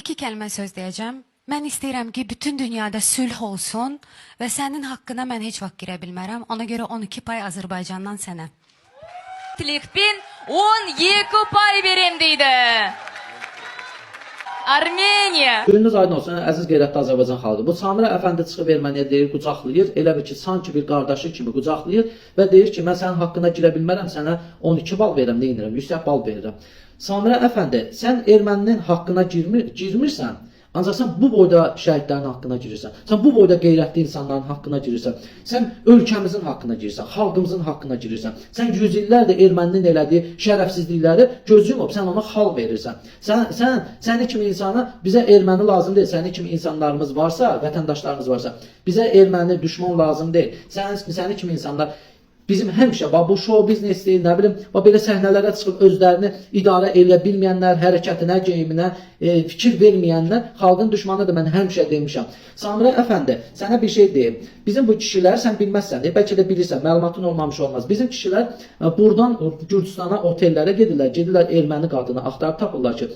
İki kəlmə söz deyəcəm. Mən istəyirəm ki, bütün dünyada sülh olsun və sənin haqqına mən heç vaxt girə bilmərəm. Ona görə 12 pay Azərbaycandan sənə. Tilekpin 12 pay verim deydi. Armeniya. Gününüz aydın olsun, əziz qeyrətli Azərbaycan xalqı. Bu Samirə Əfəndi çıxıb Erməniyə deyir, qucaqlayır. Elə bir ki, sanki bir qardaşı kimi qucaqlayır və deyir ki, mən sənin haqqına girə bilmərəm, sənə 12 bal verirəm, nə edirəm, 100 bal verirəm. Samirə Əfəndi, sən erməninin haqqına girmirsən, ancaq sən bu boyda şəhidlərin haqqına girirsən. Sən bu boyda qeyrətli insanların haqqına girirsən. Sən ölkəmizin haqqına girirsən, xalqımızın haqqına girirsən. Sən yüzillərdir erməninin elədiyi şərəfsizlikləri gözü yumub, sən ona xal verirsən. Səni kimi insana, bizə erməni lazım deyil. Səni kimi insanlarımız varsa, vətəndaşlarımız varsa, bizə erməni düşman lazım deyil. Səni kimi insanlar bizim həmişə bu show biznes deyil, nə bilim, belə səhnələrə çıxıb özlərini idarə edə bilməyənlər, hərəkətinə, geyiminə fikir verməyənlər xalqın düşmanıdır, mən həmişə demişəm. Samirə Əfəndi, sənə bir şey deyim. Bizim bu kişilər, sən bilməzsən, bəlkə də bilirsən, məlumatın olmamış olmaz. Bizim kişilər buradan Gürcüstana, otellərə gedirlər erməni qadını axtarıb tapırlar ki,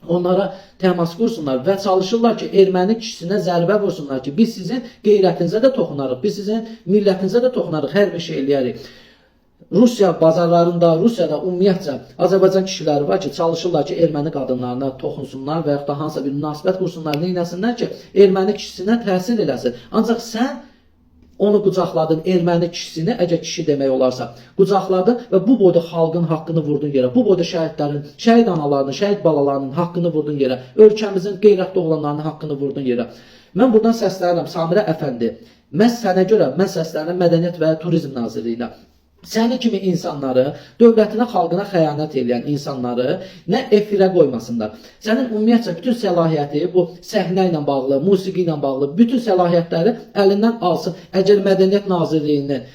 onlara təmas qursunlar və çalışırlar ki, erməni kişisinə zərbə vursunlar ki, biz sizin qeyrətinizə də toxunarıq, biz sizin millətinizə də toxunarıq, hər bir şey eləyərik. Rusiya bazarlarında, Rusiyada ümumiyyətcə Azərbaycan kişiləri var ki, çalışırlar ki, erməni qadınlarına toxunsunlar və yaxud da hansısa bir münasibət qursunlar, neynəsinlər ki, erməni kişisinə təsir eləsin. Ancaq sən onu qucaqladın, erməni kişisini, əgər kişi demək olarsa, qucaqladın və bu boyda xalqın haqqını vurdun yerə, bu boyda şəhidlərin, şəhid analarının, şəhid balalarının haqqını vurdun yerə, ölkəmizin qeyrətli oğlanlarının haqqını vurdun yerə. Mən buradan səslənirəm, Samirə Əfəndi, məhz sənə görə mən səslənirəm Mədəniyyət və Turizm Nazirliyinə. Səni kimi insanları, dövlətinə, xalqına xəyanət edən insanları nə efirə qoymasınlar. Sənin ümumiyyətcə bütün səlahiyyəti, bu səhnə ilə bağlı, musiqi ilə bağlı, bütün səlahiyyətləri əlindən alsın. Əgər Mədəniyyət Nazirliyinin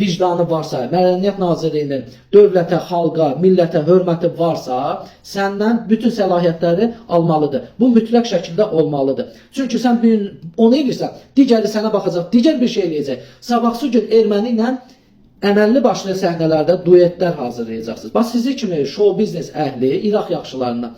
vicdanı varsa, Mədəniyyət Nazirliyinin dövlətə, xalqa, millətə hörməti varsa, səndən bütün səlahiyyətləri almalıdır. Bu mütləq şəkildə olmalıdır. Çünki sən onu edirsən, digəri sənə baxacaq, digər bir şey eləyəcək. Sabahsı gün erməni ilə əməlli başlı səhnələrdə duetlər hazırlayacaqsınız. Bax, sizi kimi show biznes əhli, İraq yaxşılarına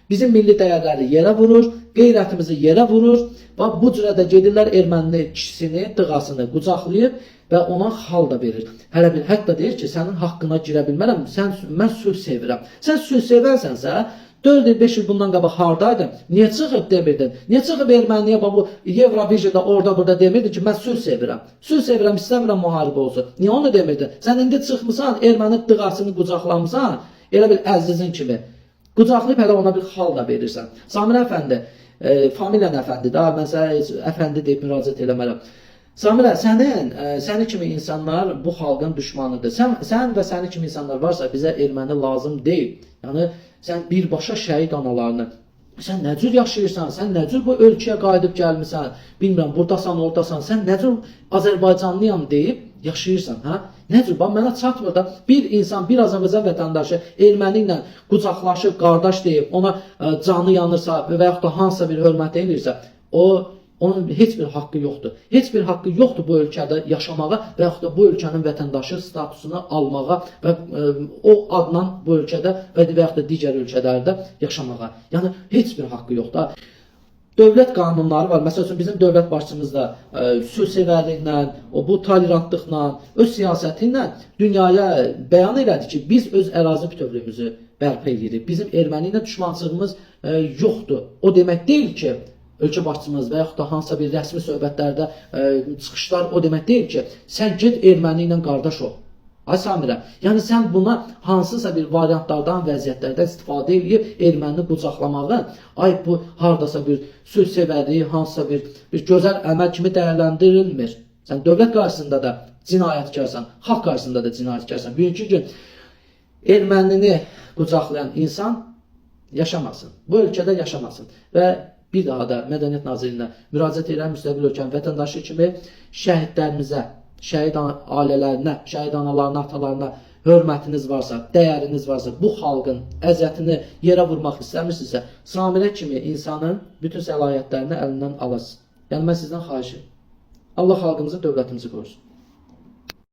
bizim milli dəyərləri yerə vurur, qeyrətimizi yerə vurur. Bax, bu cürə də gedirlər erməni kişisini, dığasını qucaqlayıb və ona xal da verir. Hələ bir hətta deyir ki, sənin haqqına girə bilmərəm, mən sülh sevirəm. Sən sülh sevərsənsə, 4 il, 5 il bundan qabaq hardaydın? Niyə çıxıb demirdin? Niyə çıxıb erməniyə bu Eurovisionda orada burada demirdin ki, mən sülh sevirəm. Sülh sevirəm, istəmirəm müharibə olsun. Niyə onu demirdin? Sən indi çıxmısan, erməni dığasını qucaqlamısan, elə bir əzizin kimi. Qucaqlayıb hələ ona bir xal da verirsən. Samirə Əfəndi, familiyan Əfəndi, daha mən sənə Əfəndi deyib müraciət eləmərəm. Samirə, səni kimi insanlar bu xalqın düşmanıdır. Sən və səni kimi insanlar varsa bizə erməni lazım deyil. Yəni, sən birbaşa şəhid analarını, sən nə cür yaşayırsan, sən nə cür bu ölkəyə qayıdıb gəlmirsən, bilmirəm, buradasan, oradasan, sən nə cür Azərbaycanlıyam deyib yaşayırsan, hə? Nə cür, bax, mənə çatmır da, bir insan, bir Azərbaycan vətəndaşı erməni ilə qucaqlaşıb, qardaş deyib, ona canı yanırsa və yaxud da hansısa bir hörmət edirsə, onun heç bir haqqı yoxdur. Heç bir haqqı yoxdur bu ölkədə yaşamağa və yaxud da bu ölkənin vətəndaşı statusunu almağa və o adla bu ölkədə və yaxud da digər ölkələrdə yaşamağa. Yəni, heç bir haqqı yoxdur. Dövlət qanunları var. Məsəl üçün, bizim dövlət başçımız da sülhsevərliklə, bu tolerantlıqla, öz siyasəti ilə dünyaya bəyan elədi ki, biz öz ərazi bütövlüyümüzü bərpa edirik. Bizim erməni ilə düşmançılığımız yoxdur. O demək deyil ki, ölkə başçımız və yaxud da hansısa bir rəsmi söhbətlərdə çıxışlar o demək deyil ki, sən get erməni ilə qardaş ol. Ay Samirə, yəni sən buna hansısa bir variantlardan, vəziyyətlərdən istifadə edib ermənini qucaqlamağı, ay bu haradasa bir sülhsevərliyi, hansısa bir gözəl əməl kimi dəyərləndirilmir. Sən dövlət qarşısında da cinayətkarsan, xalq qarşısında da cinayətkarsan. Bugünkü gün ermənini qucaqlayan insan yaşamasın, bu ölkədə yaşamasın və bir daha da Mədəniyyət Nazirliyinə müraciət edən müstəqil ölkənin vətəndaşı kimi şəhidlərimizə, şəhid ailələrinə, şəhid analarına, atalarına hörmətiniz varsa, dəyəriniz varsa, bu xalqın əziyyətini yerə vurmaq istəmirsinizsə, Samirə kimi insanın bütün səlahiyyətlərini əlindən alasın. Yəni, mən sizdən xahişim. Allah xalqımızı, dövlətimizi qorusun.